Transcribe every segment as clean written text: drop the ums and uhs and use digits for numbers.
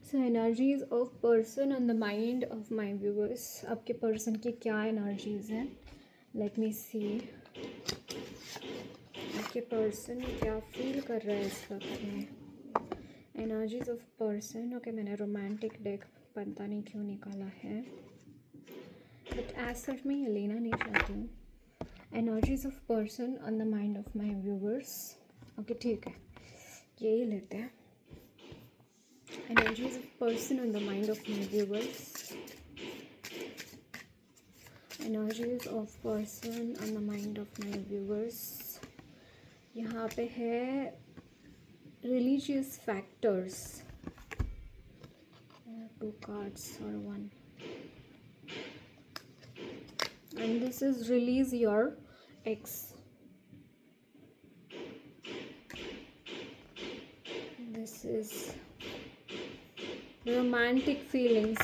So energies of person on the mind of my viewers, आपके person की क्या energies हैं, लेट मी सी। आपके पर्सन क्या फील कर रहा है इस वक्त में, एनर्जीज ऑफ पर्सन। ओके, मैंने रोमांटिक डेक पता नहीं क्यों निकाला है, बट एज सच मैं ये लेना नहीं चाहती हूँ। Energies of person on the mind of my viewers. Okay ठीक है, यही लेते हैं। Energies of person on the mind of my viewers. Energies of person on the mind of my viewers. यहाँ पे है religious factors. 2 cards or 1. And this is release your ex. This is romantic feelings.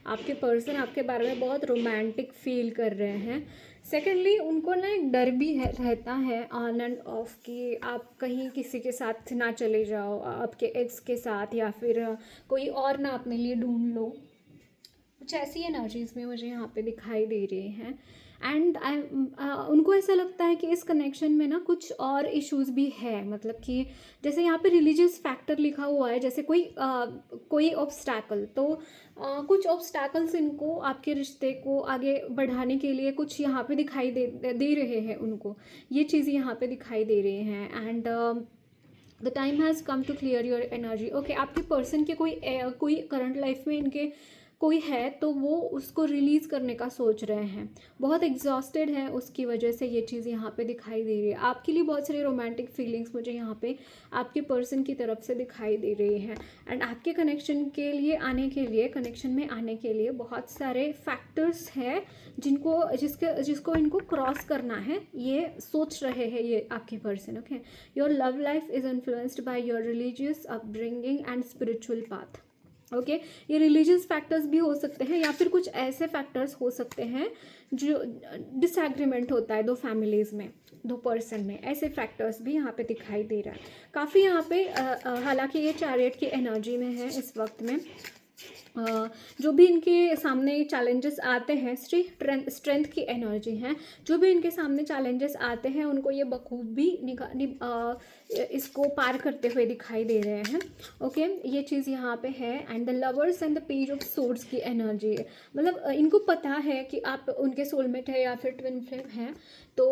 आपके person आपके बारे में बहुत romantic feel कर रहे हैं। सेकेंडली उनको ना एक डर भी रहता है ऑन एंड ऑफ कि आप कहीं किसी के साथ ना चले जाओ, आपके एक्स के साथ, या फिर कोई और ना अपने लिए ढूंढ लो। कुछ ऐसी एनर्जीज में मुझे यहाँ पे दिखाई दे रही हैं। एंड उनको ऐसा लगता है कि इस कनेक्शन में ना कुछ और इश्यूज भी है, मतलब कि जैसे यहाँ पे रिलीजियस फैक्टर लिखा हुआ है, जैसे कोई ऑब्स्टैकल, तो कुछ ऑब्स्टैकल्स इनको आपके रिश्ते को आगे बढ़ाने के लिए कुछ यहाँ पे दिखाई दे रहे हैं उनको, ये चीज़ यहाँ पे दिखाई दे रही हैं। And the time has come to clear your energy. Okay, आपके पर्सन के कोई करंट लाइफ में इनके कोई है तो वो उसको रिलीज़ करने का सोच रहे हैं, बहुत एग्जॉस्टेड है, उसकी वजह से ये चीज़ यहाँ पे दिखाई दे रही है। आपके लिए बहुत सारी रोमांटिक फीलिंग्स मुझे यहाँ पे आपके पर्सन की तरफ से दिखाई दे रही हैं। एंड आपके कनेक्शन में आने के लिए बहुत सारे फैक्टर्स हैं जिसको इनको क्रॉस करना है, ये सोच रहे हैं ये आपके person. Okay, your love life is influenced by your religious upbringing and spiritual path. Okay, ये रिलीजियस फैक्टर्स भी हो सकते हैं, या फिर कुछ ऐसे फैक्टर्स हो सकते हैं जो डिसएग्रीमेंट होता है दो फैमिलीज़ में, दो पर्सन में, ऐसे फैक्टर्स भी यहाँ पे दिखाई दे रहा है काफ़ी यहाँ पे। हालांकि ये चैरियट की एनर्जी में है इस वक्त में। जो भी इनके सामने चैलेंजेस आते हैं, स्ट्रेंथ की एनर्जी है, जो भी इनके सामने चैलेंजेस आते हैं उनको ये बखूबी इसको पार करते हुए दिखाई दे रहे हैं। ओके, ये चीज़ यहाँ पे है। And the lovers and the page of swords की एनर्जी है, मतलब इनको पता है कि आप उनके सोलमेट है या फिर ट्विन फ्लेम है, तो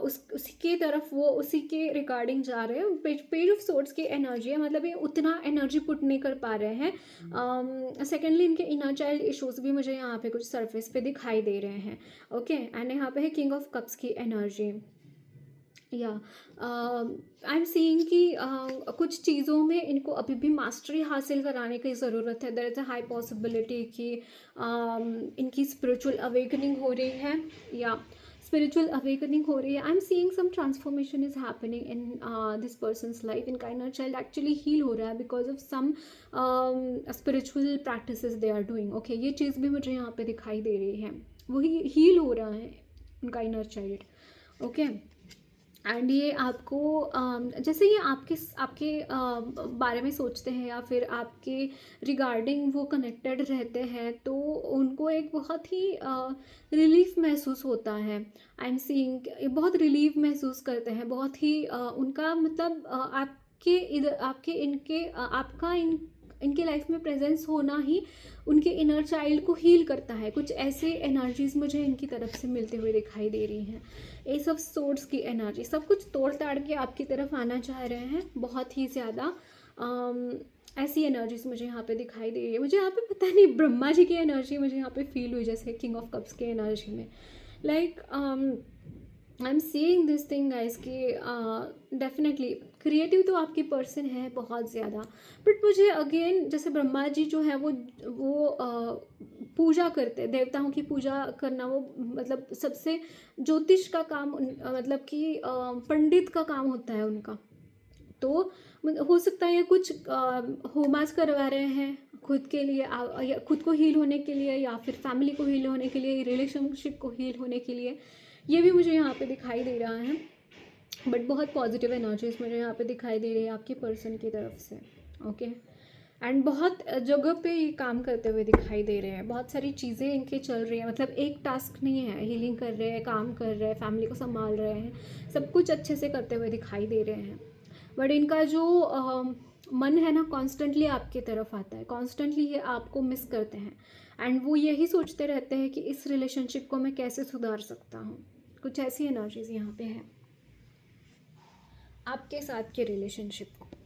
उसी की तरफ वो उसी के रिगार्डिंग जा रहे हैं। पेज ऑफ सोर्ड्स की एनर्जी है, मतलब ये उतना एनर्जी पुट नहीं कर पा रहे हैं। सेकेंडली इनके इनर चाइल्ड इश्यूज भी मुझे यहाँ पे कुछ सरफेस पे दिखाई दे रहे हैं। ओके, एंड यहाँ पे है किंग ऑफ कप्स की एनर्जी। या आई एम सीइंग कि कुछ चीज़ों में इनको अभी भी मास्टरी हासिल कराने की ज़रूरत है। There is a high possibility कि इनकी स्पिरिचुअल अवेकनिंग हो रही है, या स्पिरिचुअल अवेकनिंग हो रही है। I am seeing some transformation is happening in this person's life. इनका इनर चाइल्ड एक्चुअली हील हो रहा है because of some spiritual practices they are doing. Okay, ये चीज़ भी मुझे यहाँ पे दिखाई दे रही है, वही हील हो रहा है उनका इनर चाइल्ड। ओके, एंड ये आपको जैसे ये आपके बारे में सोचते हैं या फिर आपके रिगार्डिंग वो कनेक्टेड रहते हैं, तो उनको एक बहुत ही रिलीफ महसूस होता है। आई एम सीइंग बहुत रिलीफ महसूस करते हैं, बहुत ही उनका मतलब इनके लाइफ में प्रेजेंस होना ही उनके इनर चाइल्ड को हील करता है। कुछ ऐसे एनर्जीज मुझे इनकी तरफ से मिलते हुए दिखाई दे रही हैं। एस ऑफ सोर्ड्स की एनर्जी, सब कुछ तोड़ ताड़ के आपकी तरफ आना चाह रहे हैं बहुत ही ज़्यादा। ऐसी एनर्जीज मुझे यहाँ पे दिखाई दे रही है। मुझे यहाँ पे पता नहीं ब्रह्मा जी की एनर्जी मुझे यहाँ पे फील हुई, जैसे किंग ऑफ कप्स की एनर्जी में। Like I am seeing this thing guys कि डेफिनेटली क्रिएटिव तो आपकी पर्सन है बहुत ज़्यादा, बट मुझे अगेन जैसे ब्रह्मा जी जो है वो पूजा करते हैं, देवताओं की पूजा करना वो मतलब सबसे ज्योतिष का काम मतलब कि पंडित का काम होता है उनका। तो हो सकता है ये कुछ होमास करवा रहे हैं खुद के लिए, या खुद को हील होने के लिए, या फिर फैमिली को हील होने के लिए, रिलेशनशिप को हील होने के लिए, ये भी मुझे यहाँ पे दिखाई दे रहा है। बट बहुत पॉजिटिव एनर्जीज मुझे यहाँ पे दिखाई दे रही है आपकी पर्सन की तरफ से। ओके, एंड बहुत जगह पे ये काम करते हुए दिखाई दे रहे हैं, बहुत सारी चीज़ें इनके चल रही हैं, मतलब एक टास्क नहीं है, हीलिंग कर रहे हैं, काम कर रहे हैं, फैमिली को संभाल रहे हैं, सब कुछ अच्छे से करते हुए दिखाई दे रहे हैं। बट इनका जो मन है ना कॉन्स्टेंटली आपकी तरफ आता है, कॉन्स्टेंटली ये आपको मिस करते हैं एंड वो यही सोचते रहते हैं कि इस रिलेशनशिप को मैं कैसे सुधार सकता हूँ। कुछ ऐसी एनर्जीज यहाँ पे है आपके साथ के रिलेशनशिप को।